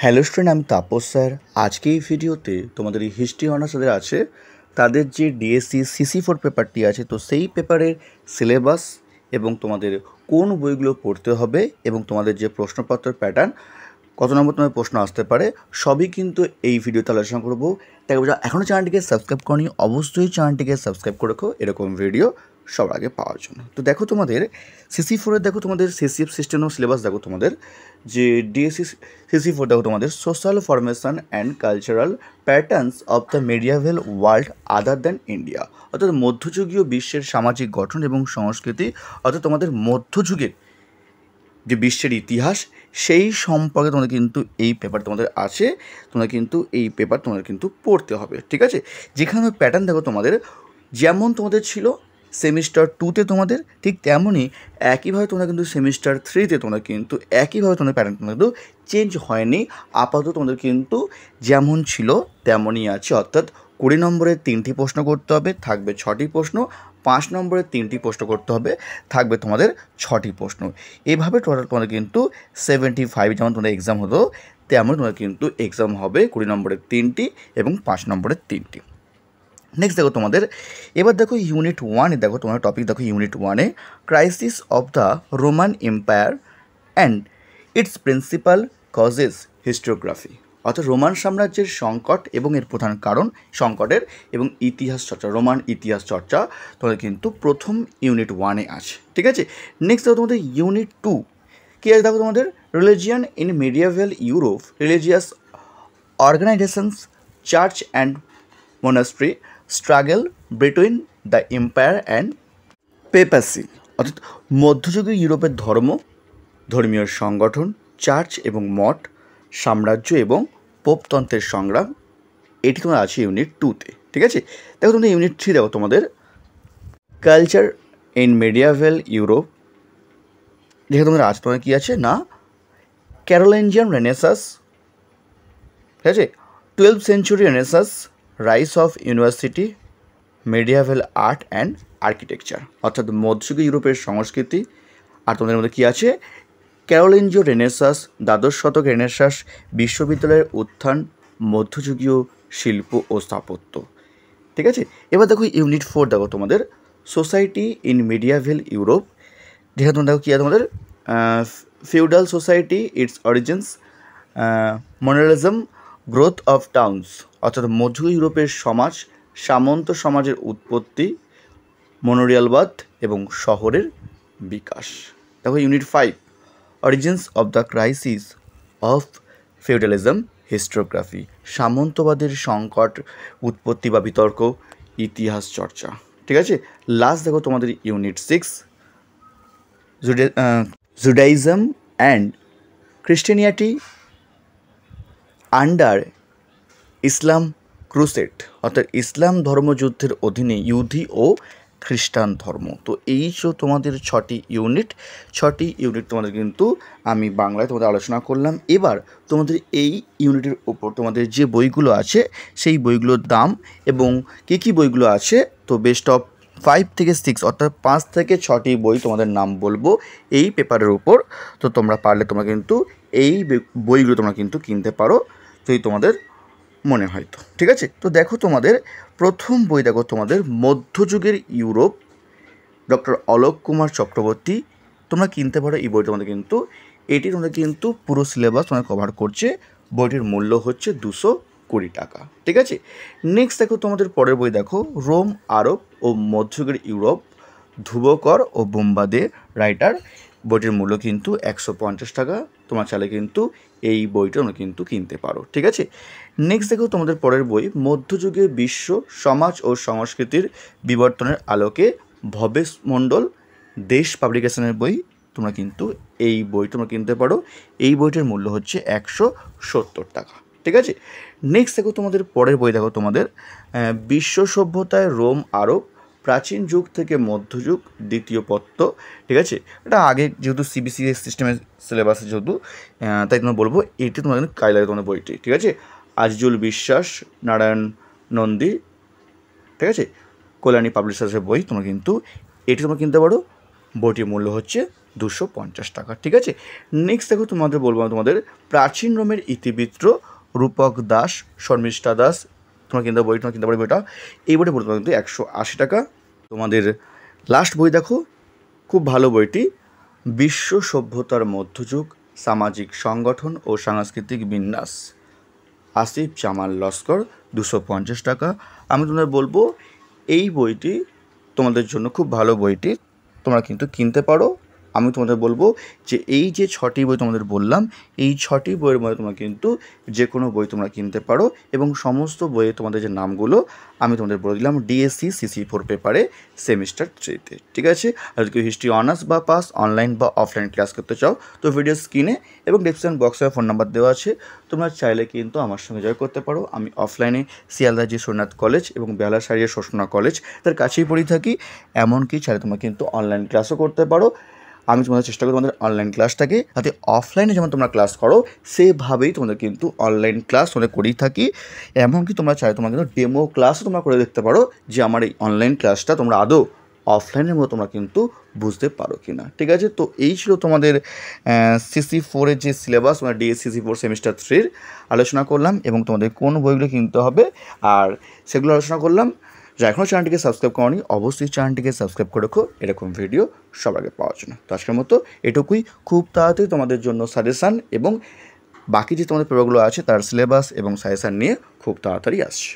Hello student, আমি Tapas sir. আজকে এই ভিডিওতে তোমাদের এই হিস্ট্রি অনার্স যাদের আছে তাদের যে ডিএসসি সিসি4 পেপারটি আছে, তো সেই পেপারের সিলেবাস এবং তোমাদের কোন বইগুলো পড়তে হবে এবং তোমাদের যে প্রশ্নপত্রের প্যাটার্ন, কত নম্বর তোমার প্রশ্ন আসতে পারে, সবই কিন্তু এই ভিডিওতে আলোচনা করবো। তাই এখনও চ্যানেলটিকে সাবস্ক্রাইব করনি, অবশ্যই চ্যানেলটিকে সাবস্ক্রাইব করে রাখো এরকম ভিডিও সবার আগে পাওয়ার জন্য। তো দেখো তোমাদের সিসি4-এর দেখো তোমাদের সিসিএফ সিস্টেম অফ সিলেবাস, দেখো তোমাদের যে ডিএসসি সিসি4 দেখো তোমাদের social formation and cultural patterns of the medieval world other than India, অর্থাৎ মধ্যযুগীয় বিশ্বের সামাজিক গঠন এবং সংস্কৃতি, অর্থাৎ তোমাদের মধ্যযুগের যে বিশ্বের ইতিহাস সেই সম্পর্কে তোমাদের কিন্তু এই পেপার তোমাদের আছে, তোমরা কিন্তু এই পেপার তোমাদের কিন্তু পড়তে হবে, ঠিক আছে। যেখানে প্যাটার্ন দেখো তোমাদের যেমন তোমাদের ছিল সেমিস্টার 2-তে তোমাদের, ঠিক তেমনই একইভাবে তোমরা কিন্তু সেমিস্টার 3-তে তোমরা কিন্তু একইভাবে তোমাদের প্যাটার্ন তোমরা কিন্তু চেঞ্জ হয়নি। আপাতত তোমাদের কিন্তু যেমন ছিল তেমনই আছে, অর্থাৎ 20 নম্বরের 3টি প্রশ্ন করতে হবে, থাকবে 6টি প্রশ্ন, 5 নম্বরের 3টি প্রশ্ন করতে হবে, থাকবে তোমাদের 6টি প্রশ্ন। এভাবে টোটাল তোমাদের কিন্তু 75 যেমন তোমাদের এক্সাম হতো তেমন তোমাদের কিন্তু এক্সাম হবে 20 নম্বরের 3টি এবং 5 নম্বরের 3টি। নেক্সট দেখো তোমাদের এবার দেখো ইউনিট 1-এ দেখো তোমার টপিক দেখো ইউনিট 1-এ crisis of the Roman empire and its principal causes historiography, অর্থাৎ রোমান সাম্রাজ্যের সংকট এবং এর প্রধান কারণ সংকটের এবং ইতিহাস চর্চা, রোমান ইতিহাস চর্চা তোমাদের কিন্তু প্রথম ইউনিট 1-এ আছে, ঠিক আছে। নেক্সট দেখো তোমাদের ইউনিট 2 কী আছে দেখো তোমাদের religion in medieval Europe, religious organisations, church and monastery, struggle between the empire and papacy, অর্থাৎ মধ্যযুগীয় ইউরোপের ধর্মীয় সংগঠন, চার্চ এবং মঠ, সাম্রাজ্য এবং পোপতন্ত্রের সংগ্রাম, এটি তোমার আছে ইউনিট 2-তে, ঠিক আছে। দেখো তোমাদের ইউনিট 3 দেখো তোমাদের কালচার ইন মিডিয়াভেল ইউরোপ, যেখানে তোমাদের আজ তোমার কী আছে না ক্যারোলিঞ্জিয়ান রেনেসাস, ঠিক আছে, 12th century renaissance, rise of university, medieval art and architecture, অর্থাৎ মধ্যযুগীয় ইউরোপের সংস্কৃতি। আর তোমাদের মধ্যে কী আছে ক্যারোলিঞ্জিয় রেনেসাস, দ্বাদশ শতক রেনেসাস, বিশ্ববিদ্যালয়ের উত্থান, মধ্যযুগীয় শিল্প ও স্থাপত্য, ঠিক আছে। এবার দেখো ইউনিট 4 দেখো তোমাদের সোসাইটি ইন মিডিয়াভেল ইউরোপ, যেখানে তোমাদের দেখো কী আছে তোমাদের feudal society, its origins, monachism, growth of towns, অর্থাৎ মধ্যযুগীয় ইউরোপের সমাজ, সামন্ত সমাজের উৎপত্তি, মনোরিয়ালবাদ এবং শহরের বিকাশ। দেখো unit 5 origins of the crisis of feudalism, historiography, সামন্তবাদের সংকট, উৎপত্তি বা বিতর্ক, ইতিহাস চর্চা, ঠিক আছে। লাস্ট দেখো তোমাদের unit 6 Judaism and Christianity under Islam crusade, অর্থাৎ ইসলাম ধর্মযুদ্ধের অধীনে ইহুদি ও খ্রিস্টান ধর্ম। তো এই যে তোমাদের 6টি ইউনিট তোমাদের কিন্তু আমি বাংলায় তোমাদের আলোচনা করলাম। এবার তোমাদের এই ইউনিটের উপর তোমাদের যে বইগুলো আছে সেই বইগুলোর দাম এবং কী বইগুলো আছে, তো বেস্ট অফ 5 থেকে 6 অর্থাৎ 5 থেকে 6টি বই তোমাদের নাম বলবো এই পেপারের উপর। তো তোমরা পারলে তোমরা কিন্তু এই বইগুলো তোমরা কিন্তু কিনতে পারো যদি তোমাদের মনে হয় তো, ঠিক আছে। তো দেখো তোমাদের প্রথম বই দেখো তোমাদের মধ্যযুগের ইউরোপ, ডক্টর অলোক কুমার চক্রবর্তী, তোমরা কিনতে পারো এই বইটা। তোমাদের কিন্তু এটি তোমাদের কিন্তু পুরো সিলেবাস তোমাদের কভার করছে, বইটির মূল্য হচ্ছে 220 টাকা, ঠিক আছে। নেক্সট দেখো তোমাদের পরের বই দেখো রোম, আরব ও মধ্যযুগের ইউরোপ, ধুবকর ও বোম্বাদে রাইটার, বইটির মূল্য কিন্তু 150 টাকা। তোমার চাইলে কিন্তু এই বইটা তোমরা কিন্তু কিনতে পারো, ঠিক আছে। নেক্সট দেখো তোমাদের পরের বই মধ্যযুগের বিশ্ব সমাজ ও সংস্কৃতির বিবর্তনের আলোকে, ভবেশ মণ্ডল দেশ পাবলিকেশনের বই, তোমরা কিন্তু এই বই তোমরা কিনতে পারো। এই বইটার মূল্য হচ্ছে 170 টাকা, ঠিক আছে। নেক্সট দেখো তোমাদের পরের বই দেখো তোমাদের বিশ্ব সভ্যতায় রোম, আরব, প্রাচীন যুগ থেকে মধ্যযুগ, দ্বিতীয় পত্র, ঠিক আছে। এটা আগে যেহেতু সিবিসিএস সিস্টেমের সিলেবাসে যেহেতু তাই তোমরা বলবো এটি তোমাদের কাজে লাগে তোমাদের বইটি, ঠিক আছে। আজিজুল বিশ্বাস, নারায়ণ নন্দী, ঠিক আছে, কল্যাণী পাবলিশার্সের বই তোমরা কিন্তু এটি তোমরা কিনতে পারো। বইটির মূল্য হচ্ছে 250 টাকা। ঠিক আছে, নেক্সট দেখো তোমাদের বলবো তোমাদের প্রাচীন রোমের ইতিবৃত্ত রূপক দাস শর্মিষ্ঠা দাস, তোমরা কিনতে পারো বইটা। এই বইটা বলতে কিন্তু 180 টাকা। তোমাদের লাস্ট বই দেখো, খুব ভালো বইটি, বিশ্ব সভ্যতার মধ্যযুগ সামাজিক সংগঠন ও সাংস্কৃতিক বিন্যাস, আসিফ জামাল লস্কর, 250 টাকা। আমি তোমাদের বলবো এই বইটি তোমাদের জন্য খুব ভালো বইটি, তোমরা কিন্তু কিনতে পারো। আমি তোমাদের বলবো যে এই যে 6টি বই তোমাদের বললাম, এই 6টি বইয়ের মধ্যে তোমরা কিন্তু যে কোনো বই তোমরা কিনতে পারো, এবং সমস্ত বইয়ে তোমাদের যে নামগুলো আমি তোমাদের বলে দিলাম ডিএসসি CC4 পেপারে সেমিস্টার 3তে। ঠিক আছে, আর যদি কেউ হিস্ট্রি অনার্স বা পাস অনলাইন বা অফলাইন ক্লাস করতে চাও তো ভিডিও স্ক্রিনে এবং ডিসক্রিপশন বক্সে ফোন নাম্বার দেওয়া আছে, তোমরা চাইলে কিন্তু আমার সঙ্গে জয়েন করতে পারো। আমি অফলাইনে শিয়ালদা জি সোমনাথ কলেজ এবং বেহালাসারিয়া শোষণা কলেজ তার কাছেই পড়ে থাকি। এমনকি চাইলে তোমরা কিন্তু অনলাইন ক্লাসও করতে পারো। আমি তোমাদের চেষ্টা করি তোমাদের অনলাইন ক্লাসটাকে যাতে অফলাইনে যেমন তোমরা ক্লাস করো সেভাবেই তোমাদের কিন্তু অনলাইন ক্লাস তোমাদের করেই থাকি। এমনকি তোমরা চাইলে তোমরা কিন্তু ডেমো ক্লাসও তোমরা করে দেখতে পারো যে আমার এই অনলাইন ক্লাসটা তোমরা আদৌ অফলাইনের মতো তোমরা কিন্তু বুঝতে পারো কি না। ঠিক আছে, তো এই ছিল তোমাদের CC4-এর যে সিলেবাস, মানে ডিএসসি CC4 সেমিস্টার 3-র আলোচনা করলাম, এবং তোমাদের কোন বইগুলো কিনতে হবে আর সেগুলো আলোচনা করলাম। যা এখনও চ্যানেলটিকে সাবস্ক্রাইব করনি অবশ্যই চ্যানেলটিকে সাবস্ক্রাইব করে রাখো এরকম ভিডিও সবার আগে পাওয়ার জন্য। তো আজকের মতো এটুকুই। খুব তাড়াতাড়ি তোমাদের জন্য সাজেশান এবং বাকি যে তোমাদের পেপারগুলো আছে তার সিলেবাস এবং সাজেশান নিয়ে খুব তাড়াতাড়ি আসছে।